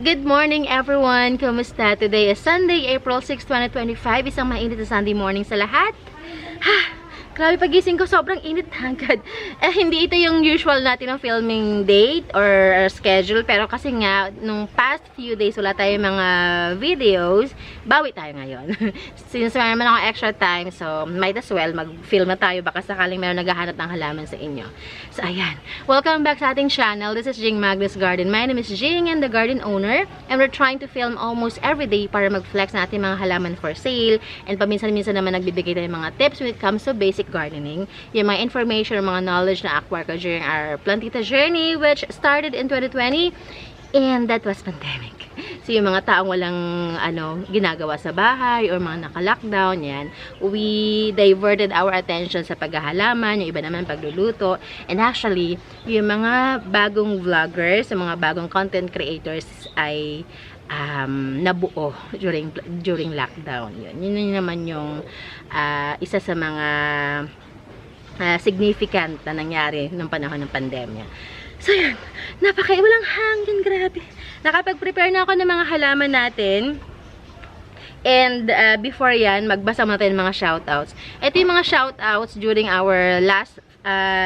Good morning everyone! Kumusta? Today is Sunday, April 6, 2025. Isang mainit na Sunday morning sa lahat. Grabe, pagising ko, sobrang init agad. Hindi ito yung usual natin ng filming date or schedule. Pero kasi nga, nung past few days, wala tayong mga videos. Bawi tayo ngayon. Since may naman ako extra time, so might as well mag-film na tayo. Baka sakaling meron naghahanap ng halaman sa inyo. So, ayan. Welcome back sa ating channel. This is Jing Magnus Garden. My name is Jing and the garden owner. And we're trying to film almost every day para mag-flex na ating mga halaman for sale. And paminsan-minsan naman nagbibigay tayo ng mga tips when it comes to basic gardening, yung mga information, mga knowledge na acquire ko during our plantita journey which started in 2020 and that was pandemic. So yung mga taong walang ginagawa sa bahay or mga naka-lockdown, yan, we diverted our attention sa paghahalaman, yung iba naman pagluluto, and actually yung mga bagong vloggers, yung mga bagong content creators ay nabuo during lockdown. Yun naman yung isa sa mga significant na nangyari nung panahon ng pandemya. So yun, walang hangin, grabe. Nakapag-prepare na ako ng mga halaman natin. And before yan, magbasa muna tayo ng mga shoutouts. Ito yung mga shoutouts during our last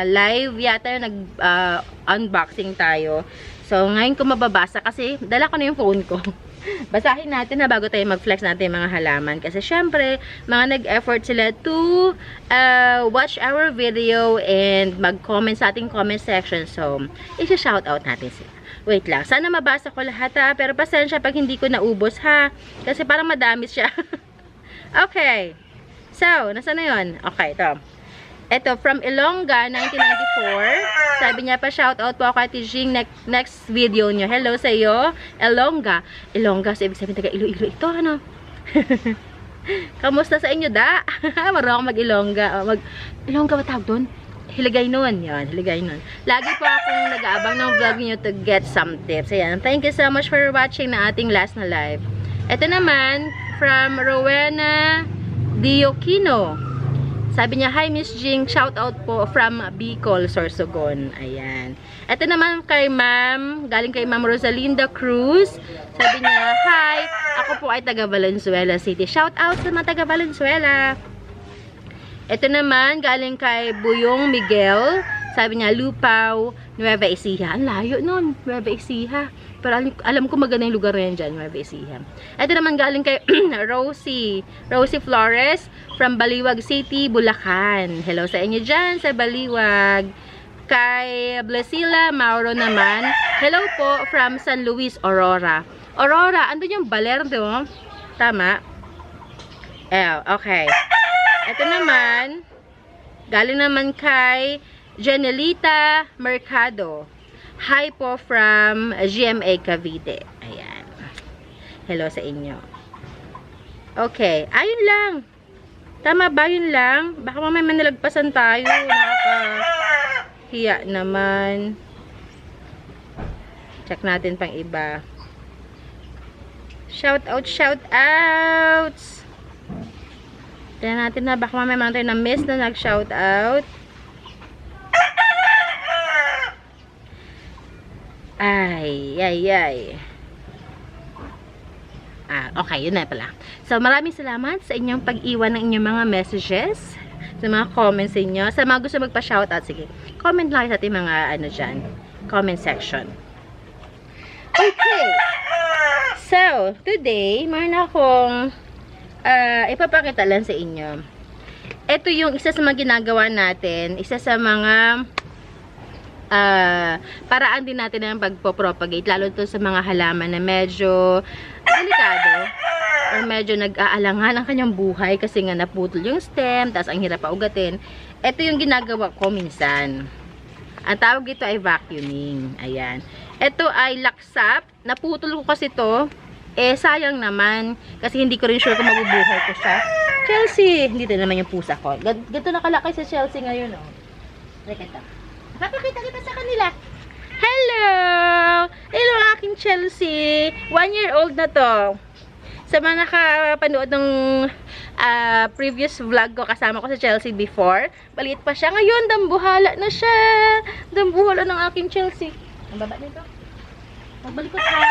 live yata, nag-unboxing tayo. So, ngayon ko mababasa kasi dala ko na yung phone ko. Basahin natin na bago tayo mag-flex natin yung mga halaman. Kasi syempre, mga nag-effort sila to watch our video and mag-comment sa ating comment section. So, isa-shoutout natin sila. Wait lang. Sana mabasa ko lahat ha. Pero pasensya pag hindi ko naubos ha. Kasi parang madami siya. Okay. So, nasa na yun? Okay, ito. Ito, from Ilongga, 1994. Sabi niya pa, shoutout po ako kay Jing, next video niyo. Hello sa iyo, Ilongga. Ilongga, so ibig sabihin taga Iloilo ito, ano? Kamusta sa inyo, da? Marunong ako mag-Ilongga. Ilongga ba tawag doon? Hiligay nun. Yan, hiligay nun. Lagi po akong nag-aabang ng vlog niyo to get some tips. Ayan, thank you so much for watching na ating last na live. Ito naman, from Rowena Diokino. Sabi niya, hi Miss Jing, shout out po from Bicol, Sorsogon. Ayan. Ito naman kay Ma'am, galing kay Ma'am Rosalinda Cruz. Sabi niya, hi, ako po ay taga Valenzuela City. Shout out sa mga taga Valenzuela. Ito naman, galing kay Buyong Miguel. Sabi niya, Lupaw, Nueva Ecija. Ang layo nun, Nueva Ecija. Pero alam ko maganda yung lugar na yan dyan, Nueva Ecija. Ito naman galing kay Rosie Flores from Baliwag City, Bulacan. Hello sa inyo dyan sa Baliwag. Kay Blasila Mauro naman, hello po from San Luis, Aurora. Aurora, andun yung Baler, no? Tama? Okay. Ito naman, galing naman kay Janelita Mercado. Hi po from GMA Cavite. Ayan. Hello sa inyo. Okay. Ayun lang. Tama ba yun lang? Baka mamaya manalagpasan tayo. Nakakahiya naman. Check natin pang iba. Shout outs. Tignan natin na. Baka mamaya man tayo na-miss na nag-shout out. Ay. Okay, yun na pala. So, maraming salamat sa inyong pag-iwan ng inyong mga messages, sa mga comments inyo. Sa mga gusto magpa-shoutout, sige, comment lang sa ating mga, dyan, comment section. Okay. So, today, mayroon akong ipapakita lang sa inyo. Ito yung isa sa mga ginagawa natin, isa sa mga paraan din natin ng pagpo-propagate, lalo to sa mga halaman na medyo delikado or medyo nag-aalangan ang kanyang buhay kasi nga naputol yung stem, tapos ang hirap pa ugatin. Ito yung ginagawa ko minsan. Ang tawag dito ay vacuuming. Ayan. Ito ay laksap. Naputol ko kasi to. Sayang naman kasi hindi ko rin sure kung mabubuhay ko siya. Chelsea, hindi din naman yung pusa ko. Ganito nakalaki sa Chelsea ngayon, oh. Rekita. Papakita kita sa kanila. Hello! Hello aking Chelsea. 1-year-old na to. Sa mga nakapanood ng previous vlog ko, kasama ko sa Chelsea before. Maliit pa siya. Ngayon, dambuhala na siya. Dambuhala ng aking Chelsea. Ang baba nito. Magbalikot ha.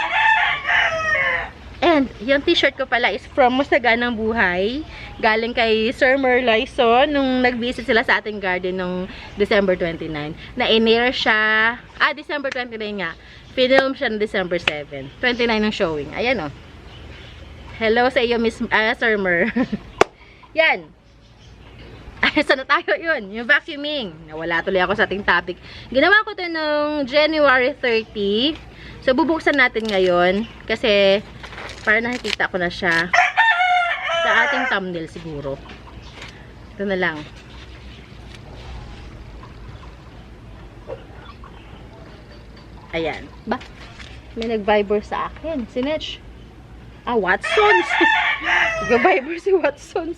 And, yung t-shirt ko pala is from Masaganang Buhay. Galing kay Sir Merlyson nung nag-visit sila sa ating garden nung December 29. Na-in-air siya. December 29 nga. Film siya ng December 7. 29 ng showing. Ayan o. Hello sa iyo, Miss Sir Mer. Yan. Saan na tayo yun? Yung vacuuming. Nawala tuloy ako sa ating topic. Ginawa ko to nung January 30. So, bubuksan natin ngayon. Kasi, para nakikita ko na siya sa ating thumbnail siguro. Ito na lang. Ayan. Ba? May nag-viber sa akin. Sinetch. Watsons. Nag-viber si Watsons.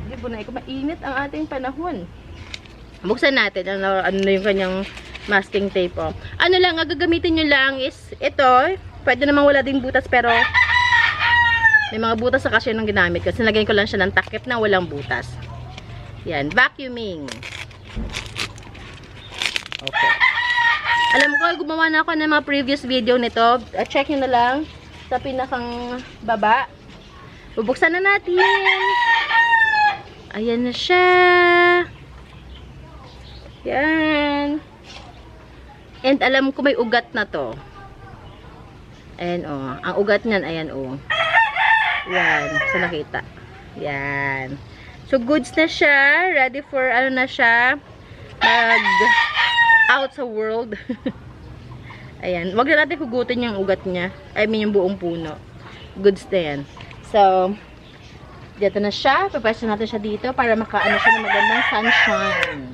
Hindi po na ikaw. Mainit ang ating panahon. Buksan natin. Ano yung kanyang masking tape. Oh. Ano lang, ang gagamitin nyo lang is ito. Pwede namang wala ding butas pero may mga butas sa kasi nung ginamit ko. Sinlagyan ko lang siya ng takip na walang butas. Yan. Vacuuming. Okay. Alam ko, gumawa na ako ng mga previous video nito. Check nyo na lang sa pinakang baba. Bubuksan na natin. Ayan na siya. Yan. And alam ko may ugat na to. Ayan o. Ang ugat niyan, ayan o. Yan. So, nakita. Yan. So, goods na siya. Ready for, ano na siya, out sa world. Ayan. Wag na natin hugutin yung ugat niya. I mean, yung buong puno. Goods na yan. So, dito na siya. Papasok natin siya dito para makaano siya ng magandang sunshine.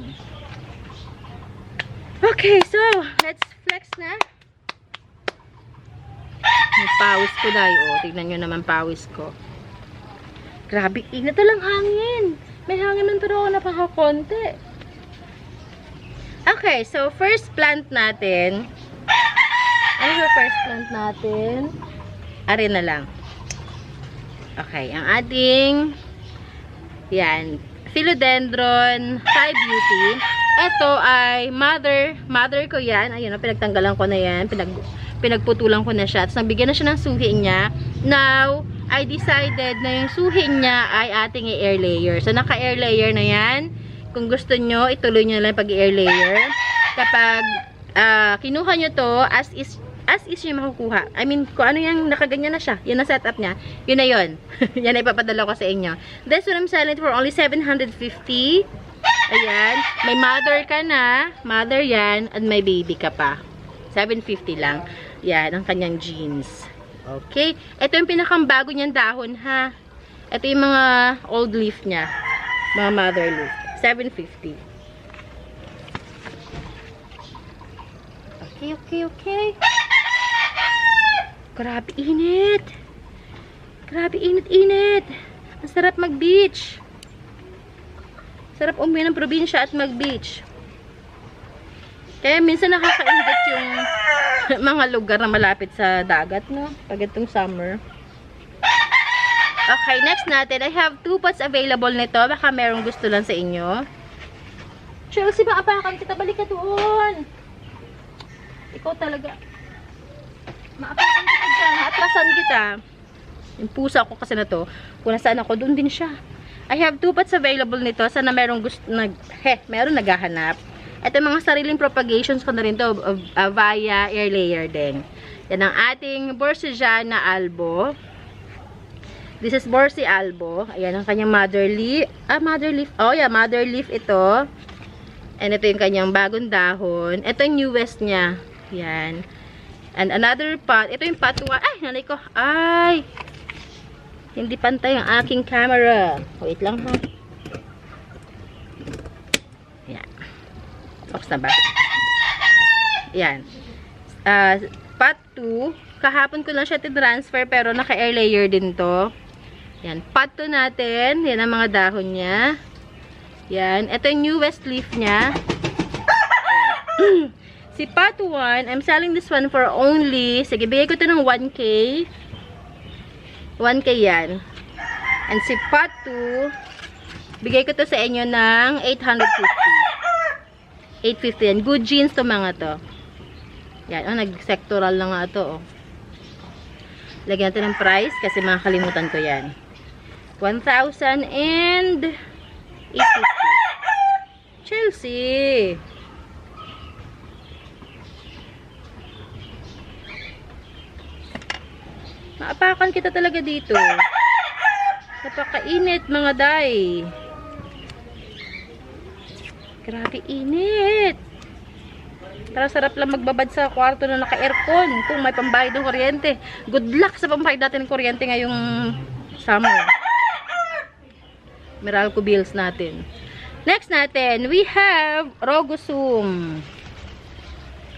Okay, so, let's flex na. May pawis ko dahil. Tignan nyo naman pawis ko. Grabe, init na lang hangin. May hangin man pero ako napakakonti. Okay, so first plant natin. Ano yung first plant natin? Ari na lang. Okay, ang ating yan, Philodendron Thai Beauty. Ito ay mother ko yan. Ayun, pinagtanggalan ko na yan. Pinagputulan ko na siya. Tapos nabigyan na siya ng suhi niya. Now, I decided na yung suhi niya ay ating i-air layer. So, naka-air layer na yan. Kung gusto nyo, ituloy nyo lang pag-i-air layer. Kapag kinuha nyo to, as is yung makukuha. I mean, kung ano yung nakaganyan na siya. Yan na setup niya. Yun na yun. Yan na ipapadala ko sa inyo. This one I'm selling for only 750. Ayan. May mother ka na. Mother yan. And may baby ka pa. 750 lang. Yan, ang kanyang jeans. Okay. Ito yung pinakang-bago niyang dahon, ha. Ito yung mga old leaf niya. Mga mother leaf. 750. Okay. Grabe init. Grabe init. Ang sarap mag-beach. Sarap umuwi ng probinsya at mag-beach. Kaya minsan nakakainit yung mga lugar na malapit sa dagat, no? Pag itong summer. Okay, next natin. I have 2 pots available nito. Baka merong gusto lang sa inyo. Chelsea, maapakan kita. Balik ka doon. Ikaw talaga. Maapakan kita dyan. Atrasan kita. Yung pusa ko kasi na to. Kung nasaan ako, doon din siya. I have 2 pots available nito. Sana merong gusto, meron naghahanap. Ito mga sariling propagations ko na rin to via air layer din. Yan ang ating Borsigiana albo. This is Borsi albo. Ayan ang kanyang mother leaf. Mother leaf. Oh yeah, mother leaf ito. And ito yung kanyang bagong dahon. Ito yung newest niya. Yan. And another pot. Ito yung pot 1. Ay, nanay ko. Ay. Hindi pantay ang aking camera. Wait lang ha. Ops na ba? Yan. Pot 2. Kahapon ko lang siya transfer pero naka-air layer din to. Yan. Pot 2 natin. Yan ang mga dahon niya. Yan. Ito yung newest leaf niya. Si pot 1, I'm selling this one for only, sige, bigay ko to ng 1K. 1K yan. And si pot 2, bigay ko to sa inyo ng 850. 850 yan. Good jeans to mga to. Yan, nag-sectoral na nga ito, oh. Lagyan natin ng price kasi makakalimutan ko yan. 1,850. Chelsea. Maapakan kita talaga dito. Napakainit mga day. Grabe init. Tara, sarap lang magbabad sa kwarto na naka-aircon kung may pambayad ng kuryente. Good luck sa pambayad natin ng kuryente ngayong summer. Meralco bills natin. Next natin, we have Rogosum.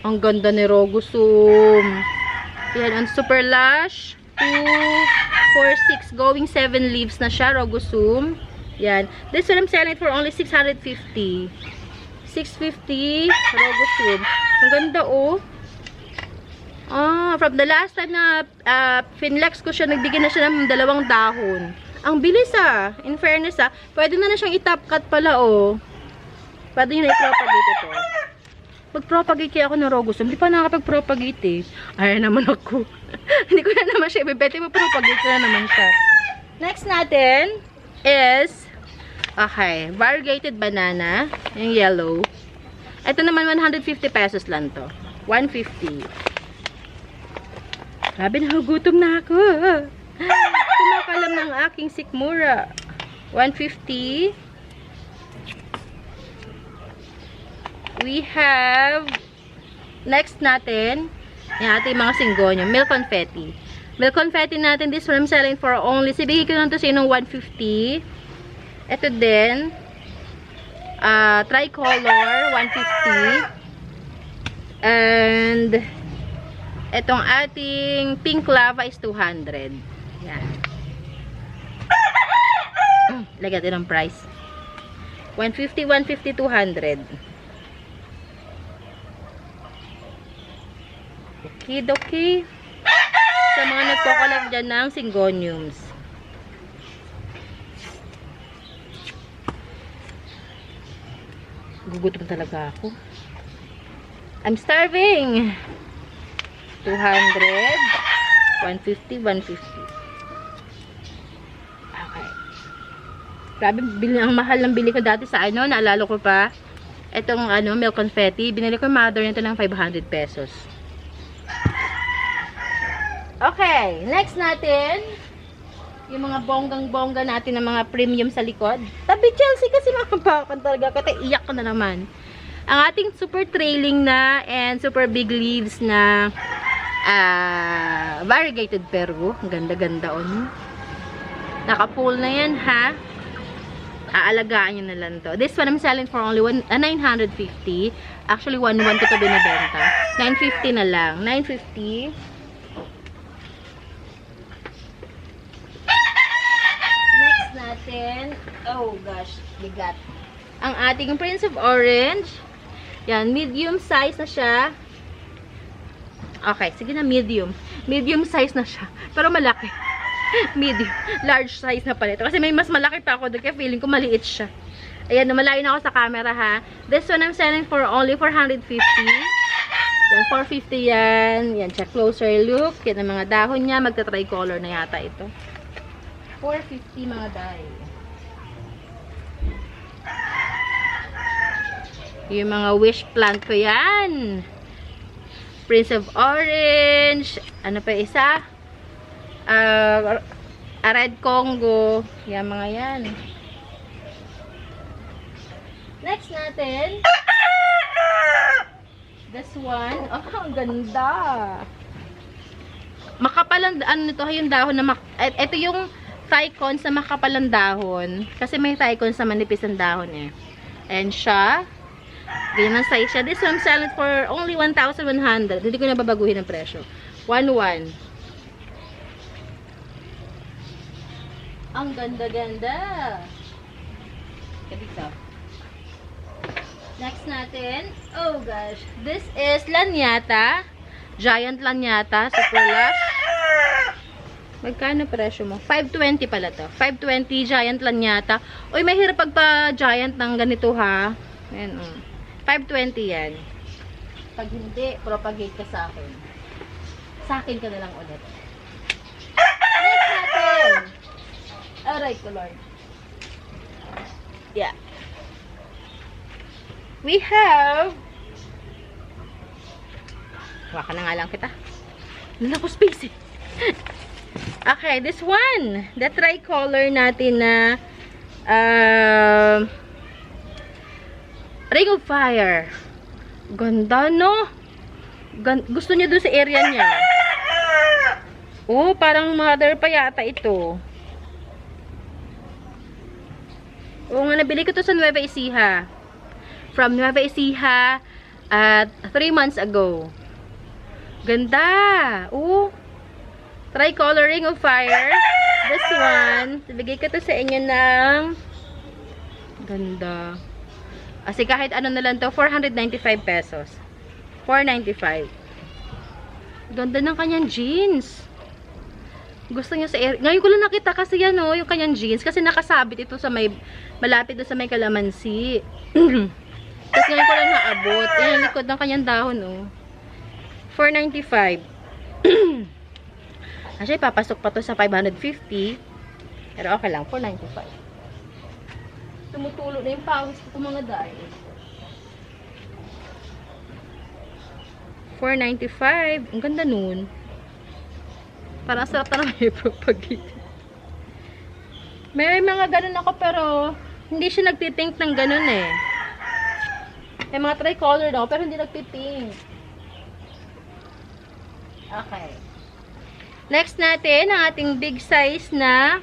Ang ganda ni Rogosum. Yan, ang Super Lush. 2, 4, 6, going 7 leaves na siya, Rogosum. Yan. This one I'm selling for only 650. 650, Rogosum. Ang ganda, oh. From the last time na finlex ko siya, nagbigay na siya ng 2 dahon. Ang bilis, in fairness, pwede na siyang i-top cut pala, oh. Pwede nyo na i-propagate ito. Mag-propagate kaya ako ng Rogosum. Hindi pa nakapag-propagate, eh. Ay, naman ako. Hindi ko na naman siya ibibete. Mag-propagate ko na naman siya. Next natin is, okay, variegated banana. Yung yellow. Ito naman, 150 pesos lang to. 150. Grabe, nagugutom na ako. Kumakalam ng aking sikmura. 150. We have next natin yung ating mga singgonyo. Milk confetti. Milk confetti natin, this one I'm selling for only, sibigay ko lang to sa inong 150. Ito din, tricolor, 150. And itong ating pink lava is 200. Yan. Lagyan din ang price. 150, 150, 200. Okidoki. Sa mga nagko-collect dyan ng syngoniums. Gugutom talaga ako. I'm starving. 200, 150, 150. Okay. Grabe, ang mahal ng bili ko dati sa ano, naalala ko pa. Itong ano, milk confetti. Binili ko yung mother nito ng 500 pesos. Okay, next natin, yung mga bonggang-bongga natin ng mga premium sa likod. Tabi Chelsea kasi makapakan talaga. Kata iyak ko na naman. Ang ating super trailing na and super big leaves na variegated Peru. Ang ganda-ganda on. Naka-full na yan, ha? Aalagaan nyo na lang to. This one I'm selling for only 950. Actually, 1,1 ko ito binibenta. 950 na lang. 950. Natin, oh gosh, bigat. Ang ating Prince of Orange, yan, medium size na siya. Okay, sige na, medium. Medium size na siya, pero malaki. Medium, large size na pala ito. Kasi may mas malaki pa ako doon, kaya feeling ko maliit siya. Ayan, malayo na ako sa camera, ha. This one I'm selling for only 450. Yan, 450 yan. Yan, check closer look. Yan ang mga dahon niya, magta-tricolor na yata ito. 450 mga day. Yung mga wish plant ko yan. Prince of Orange. Ano pa isa? Red Congo. Yan mga yan. Next natin. This one. Oh, ang ganda. Makapalang, ano nito, yung dahon na ito yung Thycons na makapalang dahon. Kasi may Thycons na manipis ang dahon eh. And siya, ganyan ang size siya. This one I'm selling for only 1,100. Hindi ko na babaguhin ang presyo. 1,1. Ang ganda-ganda. Dito. Next natin. Oh gosh. This is Lanyata. Giant Lanyata. Super lush. Magkano presyo mo? 520 pala to. 520 Giant Lanyata. Uy, may hirap pagpa-giant ng ganito, ha. Ayan, 520 yan. Pag hindi, propagate ka sa akin. Sa akin ka na lang ulit. Next natin. Alright, Lord. Yeah. We have... Waka na nga lang kita. Nala ko space eh. Okay, this one. The tricolor natin na Ring of Fire. Ganda, no? Gusto niya doon sa area niya. Oh, parang mother pa yata ito. Oo nga, nabili ko to sa Nueva Ecija. From Nueva Ecija at 3 months ago. Ganda! Oh! Tricolor Ring of Fire. This one. Bigay ko to sa inyo ng ganda. Kasi kahit ano na lang to, 495 pesos. 495. Ganda ng kanyang jeans. Gusto niya sa ngayon ko lang nakita kasi yan, oh, yung kanyang jeans. Kasi nakasabit ito sa may, malapit doon sa may kalamansi. Tapos ngayon ko lang naabot. Ayan, ang likod ng kanyang dahon, oh. 495. Actually, papasok pa to sa 550. Pero okay lang, 495. Tumutulo na yung pawis ko mga dahil. 495. Ang ganda nun. Parang sarap na naman yung propagate. May mga ganun ako pero hindi siya nagtitink ng ganun eh. May mga tricolor daw pero hindi nagtitink. Okay. Next natin, ang ating big size na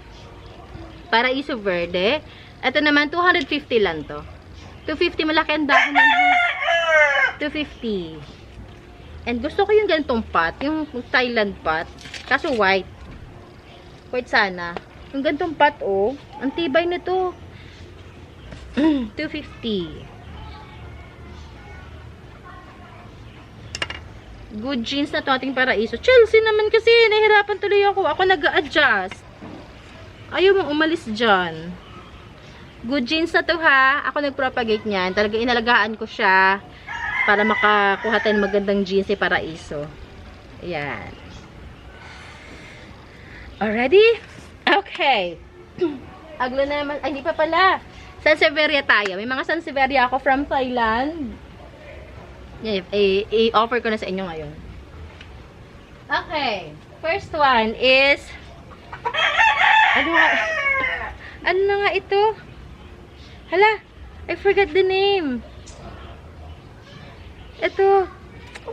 Paraiso Verde. Ito naman, 250 lang to. 250, malaki ang dahon nun. 250. And gusto ko yung ganitong pot, yung Thailand pot. Kaso white. White sana. Yung ganitong pot, oh. Ang tibay nito. 250. Good jeans na to ating Paraiso. Chelsea naman kasi, nahirapan tuloy ako. Ako nag-a-adjust. Ayaw mong umalis dyan. Good jeans na to ha. Ako nag-propagate niyan. Talaga inalagaan ko siya para makakuha tayong magandang jeans si Paraiso. Ayan. Already? Okay. Aglo naman. Ay, hindi pa pala. Sansevieria tayo. May mga Sansevieria ako from Thailand. I-offer ko na sa inyo ngayon. Okay. First one is ano na nga ito? Hala, I forgot the name. Ito.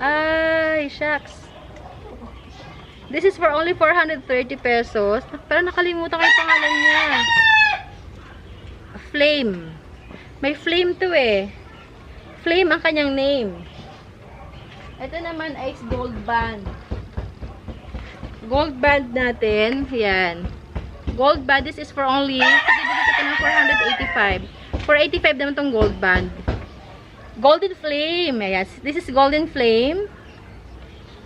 Ay, shucks. This is for only 430 pesos. Pero nakalimutan ko yung pangalan niya. Flame. May flame to eh. Flame ang kanyang name. Ito naman ay gold band. Gold band natin. Yan. Gold band. This is for only, bibili ko ng 485. 485 naman tong gold band. Golden flame. Yes. This is golden flame.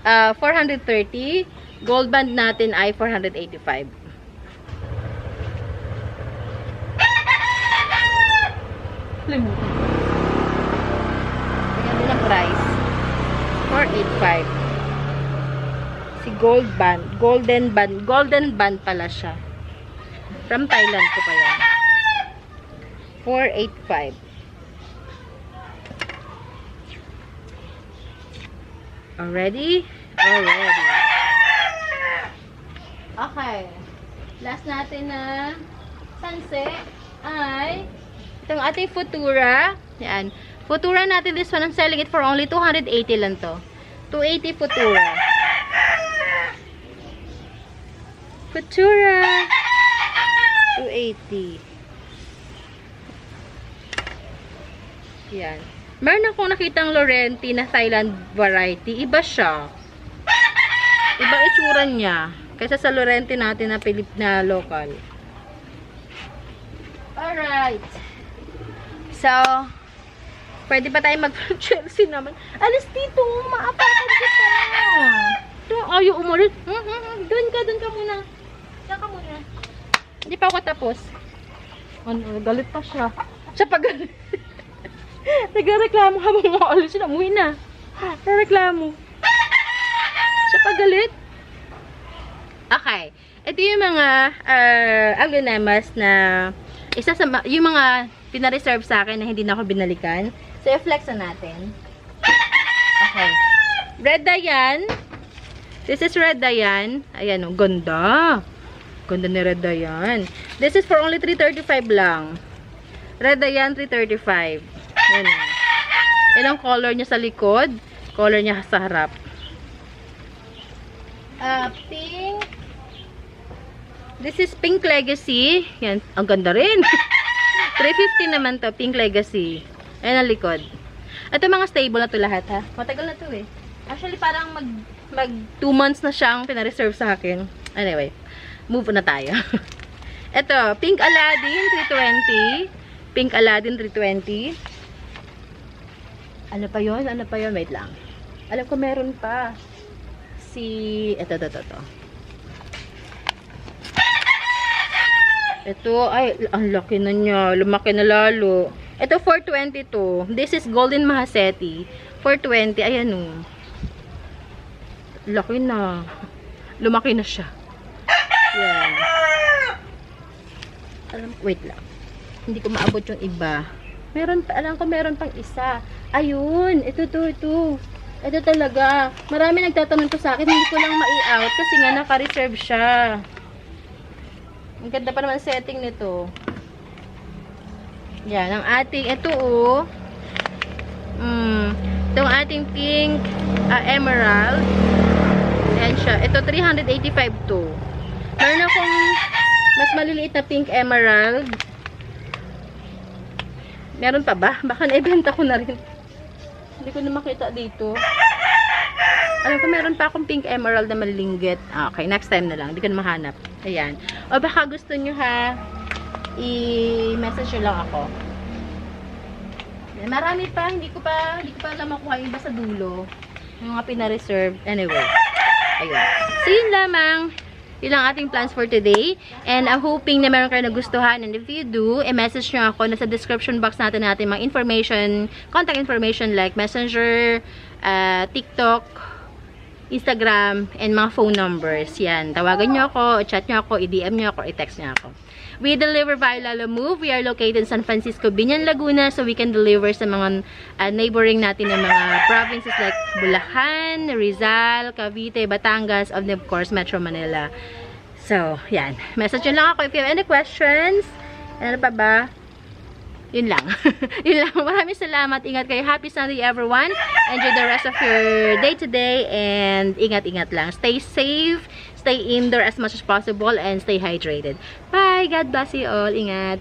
430. Gold band natin ay 485. Limutan. Ganyan din ang price. 485. Si gold band. Golden band. Golden band pala siya. From Thailand ko pa yan. 485. Already? Already. Okay. Last natin na sunset ay itong ating Futura. Yan. Futura natin, this one, I'm selling it for only 280 lang to. 280 Futura. Futura. 280. Yan. Meron akong nakitang Laurenti na Thailand variety. Iba siya. Ibang itsura niya. Kaysa sa Laurenti natin na local. Alright. So, pwede pa tayo mag-Chelsea naman. Alis dito, maapakan kita. Ito, ayaw umalis. Doon ka muna. Doon ka muna. Hindi pa ako tapos. Ano, galit pa siya. Siya pa galit. Nagreklamo habang maalis na. Umuwi na. Reklamo. Siya pagalit. Okay. Ito yung mga aglonemas na isa sa yung mga pina-reserve sa akin na hindi na ako binalikan. So, i-flex na natin. Okay. Red Diane. This is Red Diane. Ayan, oh, ganda. Ganda ni Red Diane. This is for only 335 lang. Red Diane, 335. Yan. Yan ang color niya sa likod. Color niya sa harap. Pink. This is Pink Legacy. Yan. Ang ganda rin. 350 naman to. Pink Legacy. Ayan ang likod. Ito mga stable na to lahat ha. Matagal na to eh. Actually parang mag 2 months na siyang pina-reserve sa akin. Anyway. Move na tayo. Ito. Pink Aladdin, 320. Pink Aladdin, 320. Ano pa yun? Ano pa yun? Wait lang. Alam ko meron pa. Ito. Ito, ay, ang laki na niya. Lumaki na lalo. Ito, 422. This is Golden Mahaseti. 420. Ayan o. Laki na. Lumaki na siya. Yan. Wait lang. Hindi ko maabot yung iba. Meron pa, alam ko meron pang isa. Ayun, ito. Ito talaga. Marami nagtatanong to sa akin, hindi ko lang mai-out kasi nga naka-reserve siya. Ang ganda pa naman setting nito. Yan, ang ating, ito oh. Itong ating pink emerald. Ayan siya. Ito, 385 to. Meron akong mas maliliit na pink emerald. Meron pa ba? Baka na-ibenta ko na rin. Hindi ko na makita dito. Alam ko meron pa akong pink emerald na malinggit. Okay, next time na lang. Hindi ko na mahanap. Ayan. O baka gusto nyo ha, i-message nyo lang ako. Marami pa. Hindi ko pa alam makuha yung iba sa dulo. Yung mga pina-reserve. Anyway. Ayun. So, yun lamang. Yun lang ating plans for today. And I'm hoping na meron kayo nagustuhan. And if you do, i-message nyo ako. Nasa description box natin mga information, contact information like Messenger, TikTok, Instagram, and mga phone numbers. Yan. Tawagan nyo ako, chat nyo ako, i-DM nyo ako, i-text nyo ako. We deliver via Lalo Move. We are located in San Francisco, Biñan, Laguna. So, we can deliver sa mga neighboring natin ng mga provinces like Bulacan, Rizal, Cavite, Batangas, and of course, Metro Manila. So, yan. Message nyo lang ako if you have any questions. Ano pa ba? Yun lang. Yun lang. Maraming salamat. Ingat kayo. Happy Sunday, everyone. Enjoy the rest of your day today. And ingat-ingat lang. Stay safe. Stay indoor as much as possible. And stay hydrated. Bye. God bless you all. Ingat.